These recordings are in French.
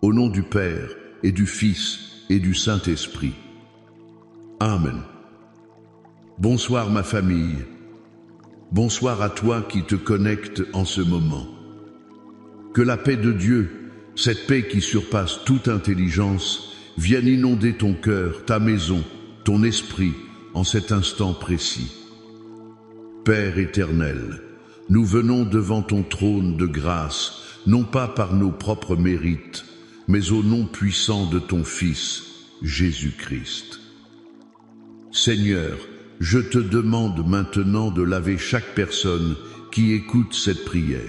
Au nom du Père, et du Fils, et du Saint-Esprit. Amen. Bonsoir ma famille. Bonsoir à toi qui te connectes en ce moment. Que la paix de Dieu, cette paix qui surpasse toute intelligence, vienne inonder ton cœur, ta maison, ton esprit en cet instant précis. Père éternel, nous venons devant ton trône de grâce, non pas par nos propres mérites, mais au nom puissant de ton Fils, Jésus-Christ. Seigneur, je te demande maintenant de laver chaque personne qui écoute cette prière.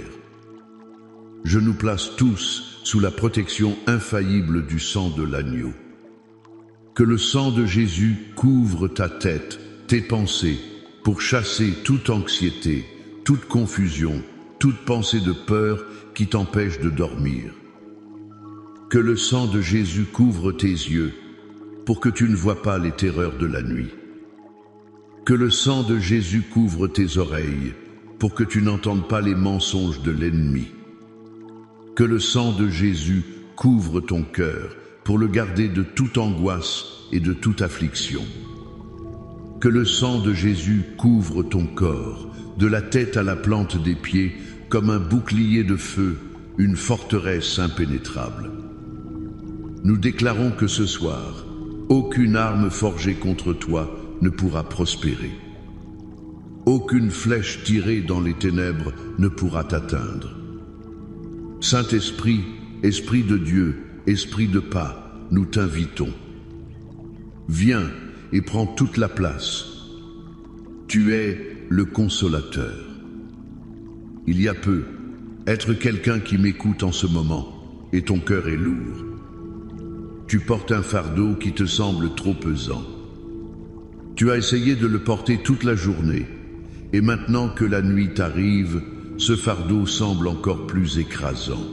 Je nous place tous sous la protection infaillible du sang de l'agneau. Que le sang de Jésus couvre ta tête, tes pensées, pour chasser toute anxiété, toute confusion, toute pensée de peur qui t'empêche de dormir. Que le sang de Jésus couvre tes yeux, pour que tu ne vois pas les terreurs de la nuit. Que le sang de Jésus couvre tes oreilles, pour que tu n'entendes pas les mensonges de l'ennemi. Que le sang de Jésus couvre ton cœur, pour le garder de toute angoisse et de toute affliction. Que le sang de Jésus couvre ton corps, de la tête à la plante des pieds, comme un bouclier de feu, une forteresse impénétrable. Nous déclarons que ce soir, aucune arme forgée contre toi ne pourra prospérer. Aucune flèche tirée dans les ténèbres ne pourra t'atteindre. Saint-Esprit, Esprit de Dieu, Esprit de pas, nous t'invitons. Viens et prends toute la place. Tu es le consolateur. Il y a peu, être quelqu'un qui m'écoute en ce moment, et ton cœur est lourd. Tu portes un fardeau qui te semble trop pesant. Tu as essayé de le porter toute la journée, et maintenant que la nuit t'arrive, ce fardeau semble encore plus écrasant.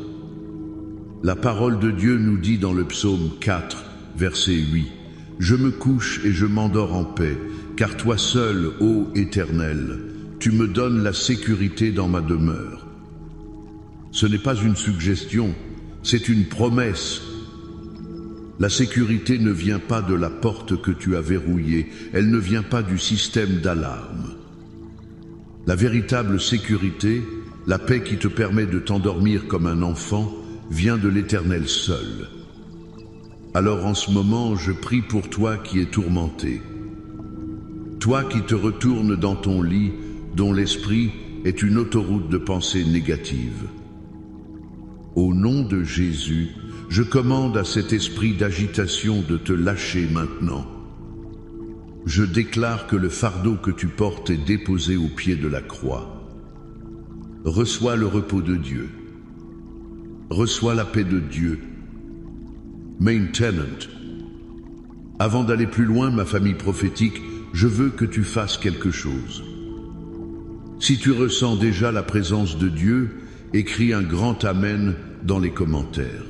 La parole de Dieu nous dit dans le psaume 4, verset 8, « Je me couche et je m'endors en paix, car toi seul, ô Éternel, tu me donnes la sécurité dans ma demeure. » Ce n'est pas une suggestion, c'est une promesse. La sécurité ne vient pas de la porte que tu as verrouillée, elle ne vient pas du système d'alarme. La véritable sécurité, la paix qui te permet de t'endormir comme un enfant, vient de l'Éternel seul. Alors en ce moment, je prie pour toi qui es tourmenté. Toi qui te retournes dans ton lit, dont l'esprit est une autoroute de pensées négatives. Au nom de Jésus, je commande à cet esprit d'agitation de te lâcher maintenant. Je déclare que le fardeau que tu portes est déposé au pied de la croix. Reçois le repos de Dieu. Reçois la paix de Dieu. Maintenant. Avant d'aller plus loin, ma famille prophétique, je veux que tu fasses quelque chose. Si tu ressens déjà la présence de Dieu, écris un grand Amen dans les commentaires.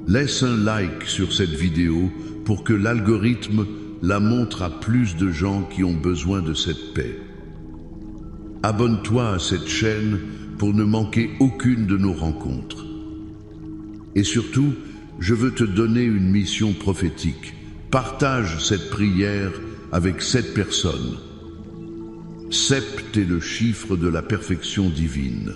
Laisse un like sur cette vidéo pour que l'algorithme la montre à plus de gens qui ont besoin de cette paix. Abonne-toi à cette chaîne pour ne manquer aucune de nos rencontres. Et surtout, je veux te donner une mission prophétique. Partage cette prière avec 7 personnes. 7 est le chiffre de la perfection divine.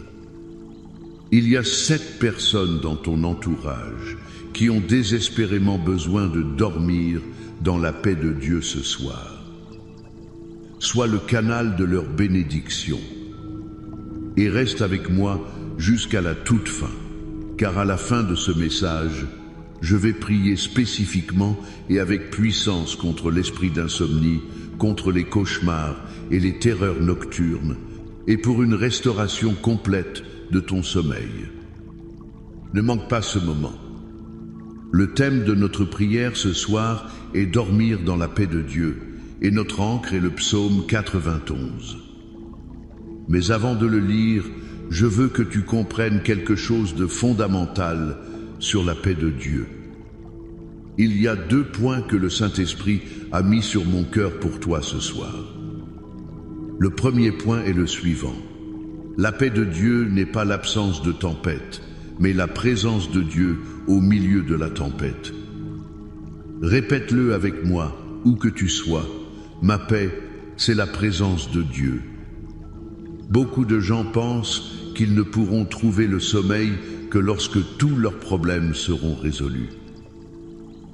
Il y a 7 personnes dans ton entourage qui ont désespérément besoin de dormir dans la paix de Dieu ce soir. Sois le canal de leur bénédiction. Et reste avec moi jusqu'à la toute fin, car à la fin de ce message, je vais prier spécifiquement et avec puissance contre l'esprit d'insomnie, contre les cauchemars et les terreurs nocturnes, et pour une restauration complète de ton sommeil. Ne manque pas ce moment. Le thème de notre prière ce soir est dormir dans la paix de Dieu, et notre ancre est le psaume 91. Mais avant de le lire, je veux que tu comprennes quelque chose de fondamental sur la paix de Dieu. Il y a 2 points que le Saint-Esprit a mis sur mon cœur pour toi ce soir. Le premier point est le suivant. La paix de Dieu n'est pas l'absence de tempête, mais la présence de Dieu au milieu de la tempête. Répète-le avec moi, où que tu sois. Ma paix, c'est la présence de Dieu. Beaucoup de gens pensent qu'ils ne pourront trouver le sommeil que lorsque tous leurs problèmes seront résolus.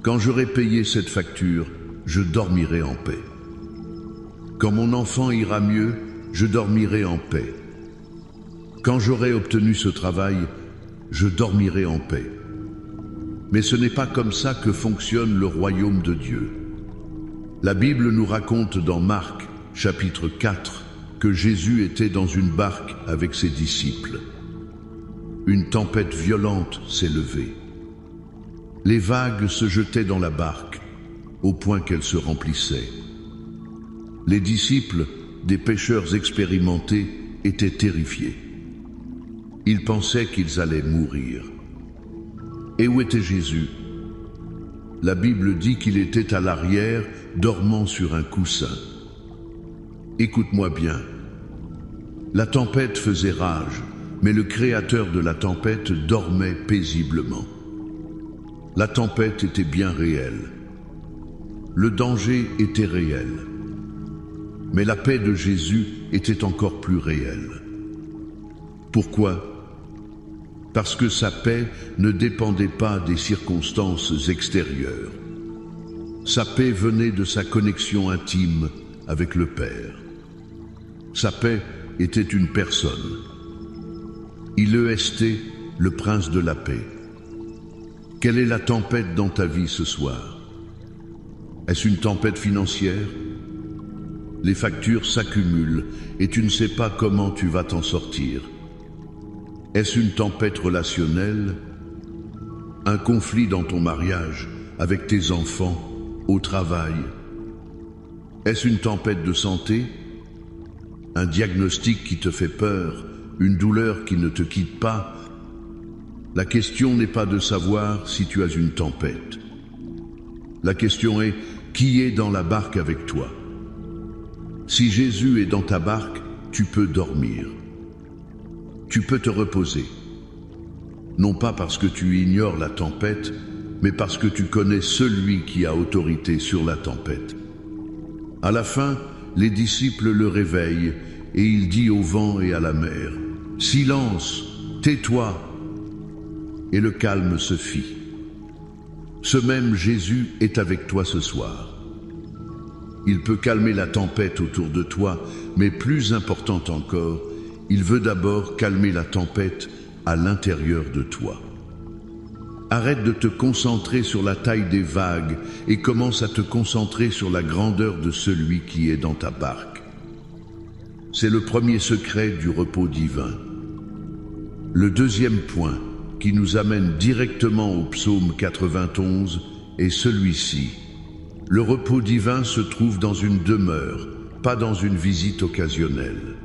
Quand j'aurai payé cette facture, je dormirai en paix. Quand mon enfant ira mieux, je dormirai en paix. Quand j'aurai obtenu ce travail, je dormirai en paix. Mais ce n'est pas comme ça que fonctionne le royaume de Dieu. La Bible nous raconte dans Marc, chapitre 4, que Jésus était dans une barque avec ses disciples. Une tempête violente s'est levée. Les vagues se jetaient dans la barque, au point qu'elle se remplissait. Les disciples, des pêcheurs expérimentés, étaient terrifiés. Ils pensaient qu'ils allaient mourir. Et où était Jésus? La Bible dit qu'il était à l'arrière, dormant sur un coussin. Écoute-moi bien. La tempête faisait rage, mais le créateur de la tempête dormait paisiblement. La tempête était bien réelle. Le danger était réel. Mais la paix de Jésus était encore plus réelle. Pourquoi? Parce que sa paix ne dépendait pas des circonstances extérieures. Sa paix venait de sa connexion intime avec le Père. Sa paix était une personne. Il est le prince de la paix. Quelle est la tempête dans ta vie ce soir? Est-ce une tempête financière? Les factures s'accumulent et tu ne sais pas comment tu vas t'en sortir. Est-ce une tempête relationnelle? Un conflit dans ton mariage, avec tes enfants, au travail? Est-ce une tempête de santé? Un diagnostic qui te fait peur, une douleur qui ne te quitte pas? La question n'est pas de savoir si tu as une tempête. La question est, qui est dans la barque avec toi? Si Jésus est dans ta barque, tu peux dormir. Tu peux te reposer. Non pas parce que tu ignores la tempête, mais parce que tu connais celui qui a autorité sur la tempête. À la fin, les disciples le réveillent et il dit au vent et à la mer, « Silence, tais-toi !» Et le calme se fit. Ce même Jésus est avec toi ce soir. Il peut calmer la tempête autour de toi, mais plus important encore, il veut d'abord calmer la tempête à l'intérieur de toi. Arrête de te concentrer sur la taille des vagues et commence à te concentrer sur la grandeur de celui qui est dans ta barque. C'est le premier secret du repos divin. Le deuxième point, qui nous amène directement au psaume 91, est celui-ci. Le repos divin se trouve dans une demeure, pas dans une visite occasionnelle.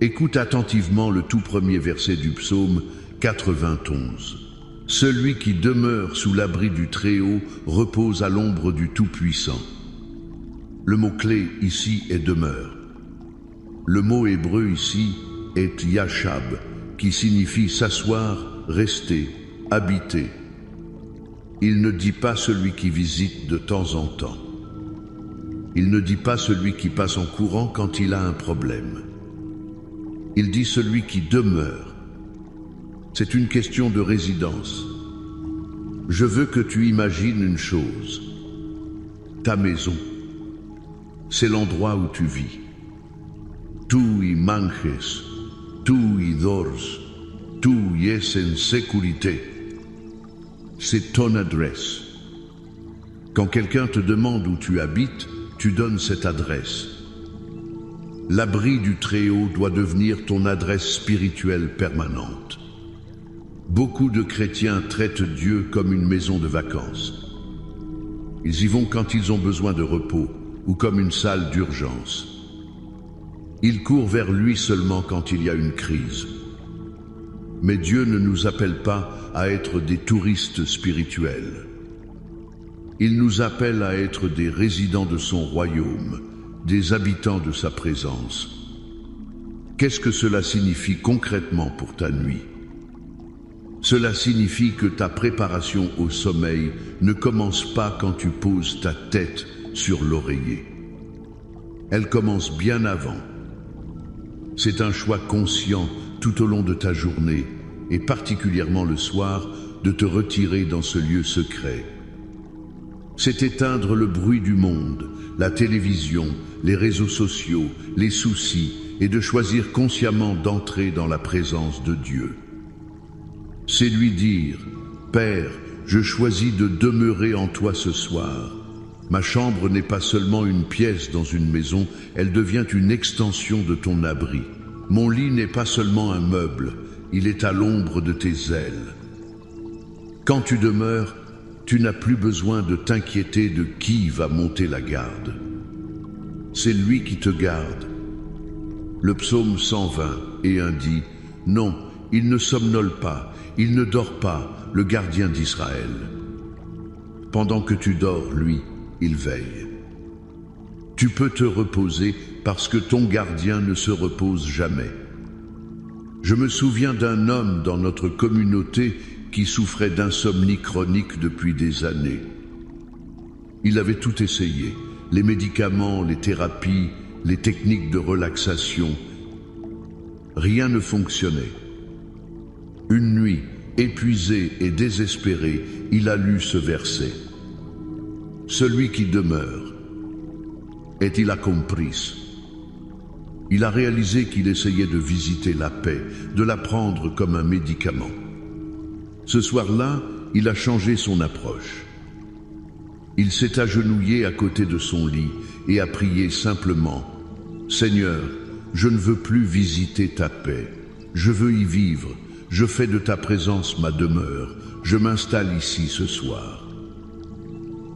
Écoute attentivement le tout premier verset du psaume 91. Celui qui demeure sous l'abri du Très-Haut repose à l'ombre du Tout-Puissant. Le mot-clé ici est demeure. Le mot hébreu ici est yashab, qui signifie s'asseoir, rester, habiter. Il ne dit pas celui qui visite de temps en temps. Il ne dit pas celui qui passe en courant quand il a un problème. Il dit celui qui demeure. C'est une question de résidence. Je veux que tu imagines une chose. Ta maison, c'est l'endroit où tu vis. Tu y manges, tu y dors, tu y es en sécurité. C'est ton adresse. Quand quelqu'un te demande où tu habites, tu donnes cette adresse. L'abri du Très-Haut doit devenir ton adresse spirituelle permanente. Beaucoup de chrétiens traitent Dieu comme une maison de vacances. Ils y vont quand ils ont besoin de repos ou comme une salle d'urgence. Ils courent vers lui seulement quand il y a une crise. Mais Dieu ne nous appelle pas à être des touristes spirituels. Il nous appelle à être des résidents de son royaume, des habitants de sa présence. Qu'est-ce que cela signifie concrètement pour ta nuit? Cela signifie que ta préparation au sommeil ne commence pas quand tu poses ta tête sur l'oreiller. Elle commence bien avant. C'est un choix conscient tout au long de ta journée, et particulièrement le soir, de te retirer dans ce lieu secret. C'est éteindre le bruit du monde, la télévision, les réseaux sociaux, les soucis, et de choisir consciemment d'entrer dans la présence de Dieu. C'est lui dire, « Père, je choisis de demeurer en toi ce soir. Ma chambre n'est pas seulement une pièce dans une maison, elle devient une extension de ton abri. Mon lit n'est pas seulement un meuble, il est à l'ombre de tes ailes. » Quand tu demeures, tu n'as plus besoin de t'inquiéter de qui va monter la garde. C'est lui qui te garde. Le psaume 121 dit, « Non, il ne somnole pas, il ne dort pas, le gardien d'Israël. Pendant que tu dors, lui, il veille. » Tu peux te reposer parce que ton gardien ne se repose jamais. Je me souviens d'un homme dans notre communauté qui souffrait d'insomnie chronique depuis des années. Il avait tout essayé, les médicaments, les thérapies, les techniques de relaxation. Rien ne fonctionnait. Une nuit, épuisé et désespéré, il a lu ce verset. « Celui qui demeure, est-il accomplis ?» Il a réalisé qu'il essayait de visiter la paix, de la prendre comme un médicament. Ce soir-là, il a changé son approche. Il s'est agenouillé à côté de son lit et a prié simplement, « Seigneur, je ne veux plus visiter ta paix, je veux y vivre, je fais de ta présence ma demeure, je m'installe ici ce soir. »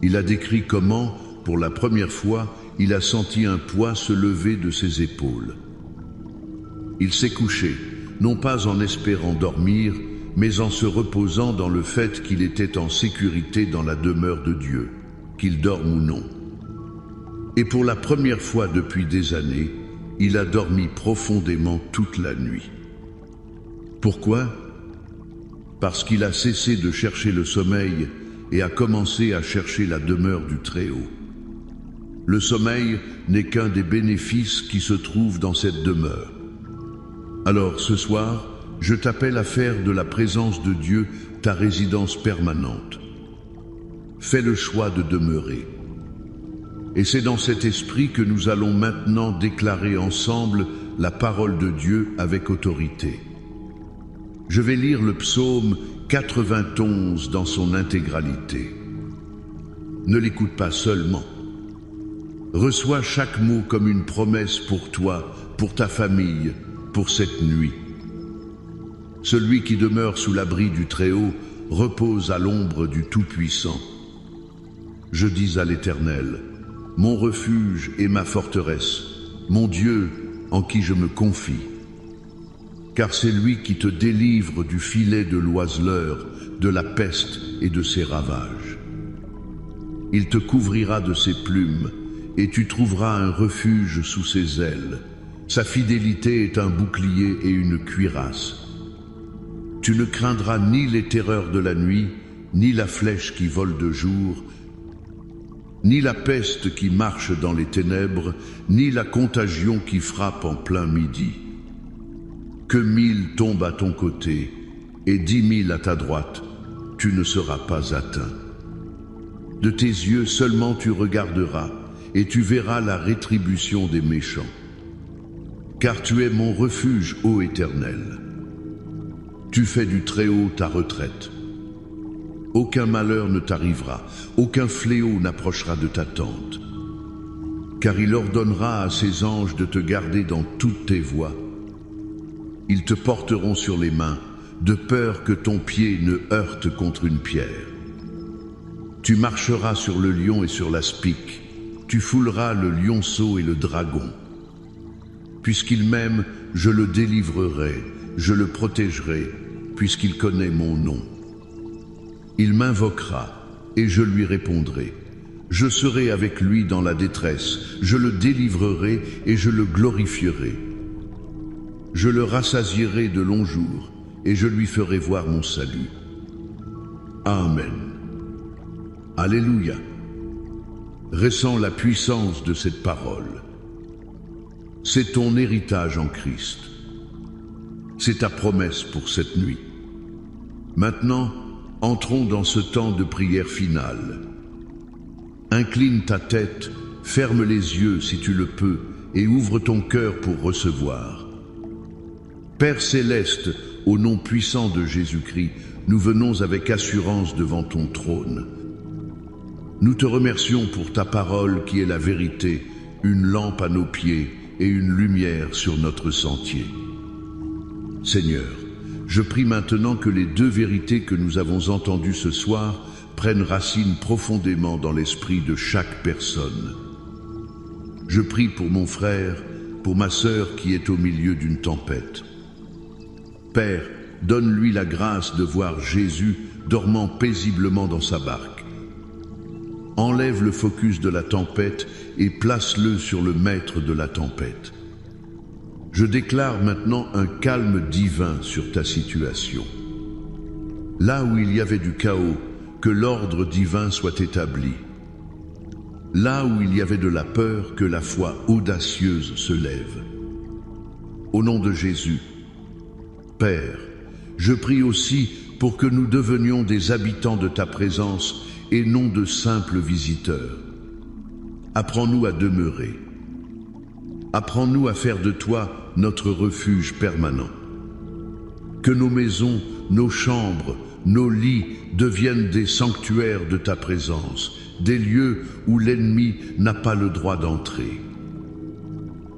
Il a décrit comment, pour la première fois, il a senti un poids se lever de ses épaules. Il s'est couché, non pas en espérant dormir, mais en se reposant dans le fait qu'il était en sécurité dans la demeure de Dieu, qu'il dorme ou non. Et pour la première fois depuis des années, il a dormi profondément toute la nuit. Pourquoi? Parce qu'il a cessé de chercher le sommeil et a commencé à chercher la demeure du Très-Haut. Le sommeil n'est qu'un des bénéfices qui se trouvent dans cette demeure. Alors ce soir, je t'appelle à faire de la présence de Dieu ta résidence permanente. Fais le choix de demeurer. Et c'est dans cet esprit que nous allons maintenant déclarer ensemble la parole de Dieu avec autorité. Je vais lire le psaume 91 dans son intégralité. Ne l'écoute pas seulement. Reçois chaque mot comme une promesse pour toi, pour ta famille, pour cette nuit. Celui qui demeure sous l'abri du Très-Haut repose à l'ombre du Tout-Puissant. Je dis à l'Éternel, mon refuge et ma forteresse, mon Dieu en qui je me confie. Car c'est lui qui te délivre du filet de l'oiseleur, de la peste et de ses ravages. Il te couvrira de ses plumes, et tu trouveras un refuge sous ses ailes. Sa fidélité est un bouclier et une cuirasse. Tu ne craindras ni les terreurs de la nuit, ni la flèche qui vole de jour, ni la peste qui marche dans les ténèbres, ni la contagion qui frappe en plein midi. Que 1000 tombent à ton côté et 10 000 à ta droite, tu ne seras pas atteint. De tes yeux seulement tu regarderas et tu verras la rétribution des méchants. Car tu es mon refuge, ô Éternel. Tu fais du Très-Haut ta retraite. Aucun malheur ne t'arrivera, aucun fléau n'approchera de ta tente. Car il ordonnera à ses anges de te garder dans toutes tes voies. Ils te porteront sur les mains, de peur que ton pied ne heurte contre une pierre. Tu marcheras sur le lion et sur l'aspic, tu fouleras le lionceau et le dragon. Puisqu'il m'aime, je le délivrerai, je le protégerai, puisqu'il connaît mon nom. Il m'invoquera, et je lui répondrai. Je serai avec lui dans la détresse, je le délivrerai et je le glorifierai. Je le rassasierai de longs jours, et je lui ferai voir mon salut. Amen. Alléluia. Ressens la puissance de cette parole. C'est ton héritage en Christ. C'est ta promesse pour cette nuit. Maintenant, entrons dans ce temps de prière finale. Incline ta tête, ferme les yeux si tu le peux, et ouvre ton cœur pour recevoir. Père céleste, au nom puissant de Jésus-Christ, nous venons avec assurance devant ton trône. Nous te remercions pour ta parole qui est la vérité, une lampe à nos pieds et une lumière sur notre sentier. Seigneur, je prie maintenant que les deux vérités que nous avons entendues ce soir prennent racine profondément dans l'esprit de chaque personne. Je prie pour mon frère, pour ma sœur qui est au milieu d'une tempête. Père, donne-lui la grâce de voir Jésus dormant paisiblement dans sa barque. Enlève le focus de la tempête et place-le sur le maître de la tempête. Je déclare maintenant un calme divin sur ta situation. Là où il y avait du chaos, que l'ordre divin soit établi. Là où il y avait de la peur, que la foi audacieuse se lève. Au nom de Jésus, Père, je prie aussi pour que nous devenions des habitants de ta présence et non de simples visiteurs. Apprends-nous à demeurer. Apprends-nous à faire de toi notre refuge permanent. Que nos maisons, nos chambres, nos lits deviennent des sanctuaires de ta présence, des lieux où l'ennemi n'a pas le droit d'entrer.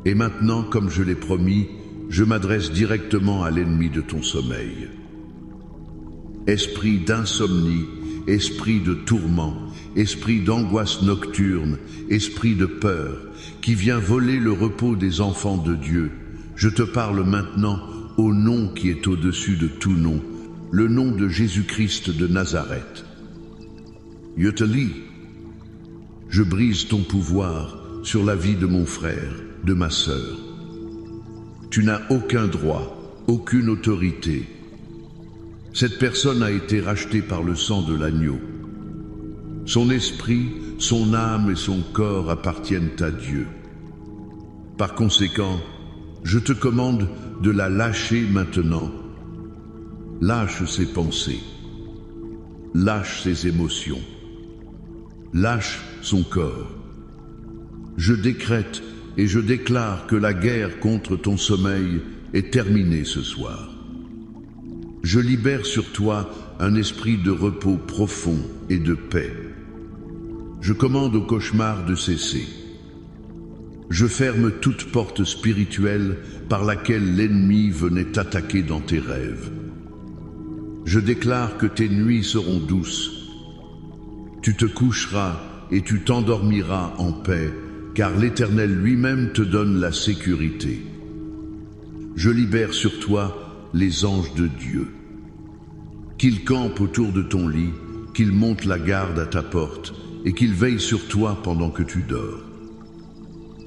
Et maintenant, comme je l'ai promis, je m'adresse directement à l'ennemi de ton sommeil. Esprit d'insomnie, esprit de tourment, esprit d'angoisse nocturne, esprit de peur, qui vient voler le repos des enfants de Dieu, je te parle maintenant au nom qui est au-dessus de tout nom, le nom de Jésus-Christ de Nazareth. Je te lis. Je brise ton pouvoir sur la vie de mon frère, de ma sœur. Tu n'as aucun droit, aucune autorité. Cette personne a été rachetée par le sang de l'agneau. Son esprit, son âme et son corps appartiennent à Dieu. Par conséquent, je te commande de la lâcher maintenant. Lâche ses pensées. Lâche ses émotions. Lâche son corps. Je décrète et je déclare que la guerre contre ton sommeil est terminée ce soir. Je libère sur toi un esprit de repos profond et de paix. Je commande au cauchemar de cesser. Je ferme toute porte spirituelle par laquelle l'ennemi venait t'attaquer dans tes rêves. Je déclare que tes nuits seront douces. Tu te coucheras et tu t'endormiras en paix, car l'Éternel lui-même te donne la sécurité. Je libère sur toi les anges de Dieu. Qu'ils campent autour de ton lit, qu'ils montent la garde à ta porte et qu'ils veillent sur toi pendant que tu dors.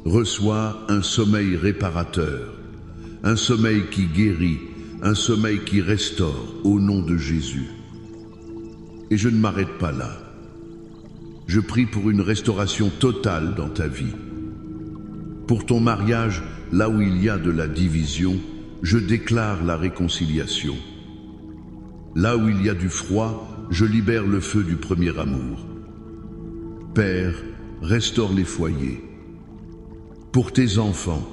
Reçois un sommeil réparateur, un sommeil qui guérit, un sommeil qui restaure au nom de Jésus. Et je ne m'arrête pas là. Je prie pour une restauration totale dans ta vie. Pour ton mariage, là où il y a de la division, je déclare la réconciliation. Là où il y a du froid, je libère le feu du premier amour. Père, restaure les foyers. Pour tes enfants,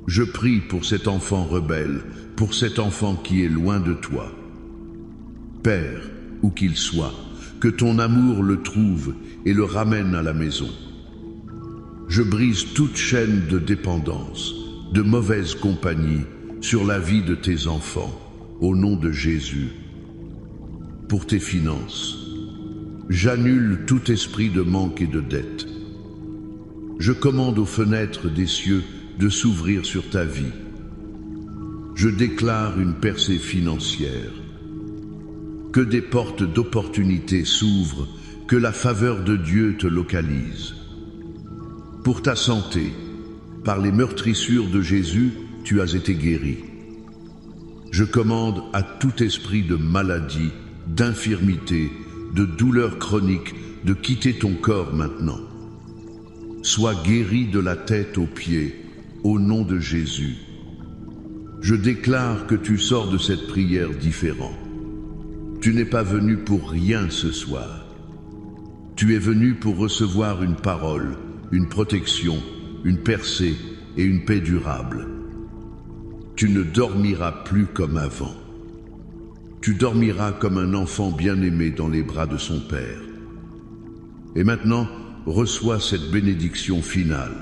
je prie pour cet enfant rebelle, pour cet enfant qui est loin de toi. Père, où qu'il soit, que ton amour le trouve et le ramène à la maison. Je brise toute chaîne de dépendance, de mauvaise compagnie sur la vie de tes enfants, au nom de Jésus. Pour tes finances, j'annule tout esprit de manque et de dette. Je commande aux fenêtres des cieux de s'ouvrir sur ta vie. Je déclare une percée financière. Que des portes d'opportunité s'ouvrent, que la faveur de Dieu te localise. Pour ta santé, par les meurtrissures de Jésus, tu as été guéri. Je commande à tout esprit de maladie, d'infirmité, de douleur chronique de quitter ton corps maintenant. Sois guéri de la tête aux pieds, au nom de Jésus. Je déclare que tu sors de cette prière différent. Tu n'es pas venu pour rien ce soir. Tu es venu pour recevoir une parole, une protection, une percée et une paix durable. Tu ne dormiras plus comme avant. Tu dormiras comme un enfant bien-aimé dans les bras de son Père. Et maintenant, reçois cette bénédiction finale.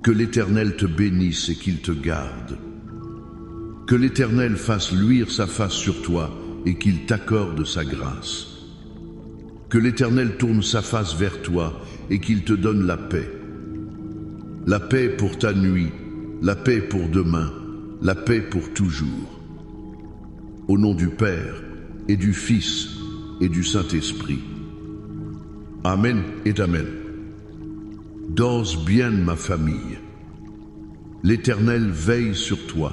Que l'Éternel te bénisse et qu'il te garde. Que l'Éternel fasse luire sa face sur toi et qu'il t'accorde sa grâce. Que l'Éternel tourne sa face vers toi et qu'il te donne la paix. La paix pour ta nuit, la paix pour demain, la paix pour toujours. Au nom du Père et du Fils et du Saint-Esprit. Amen et Amen. Dors bien, ma famille. L'Éternel veille sur toi.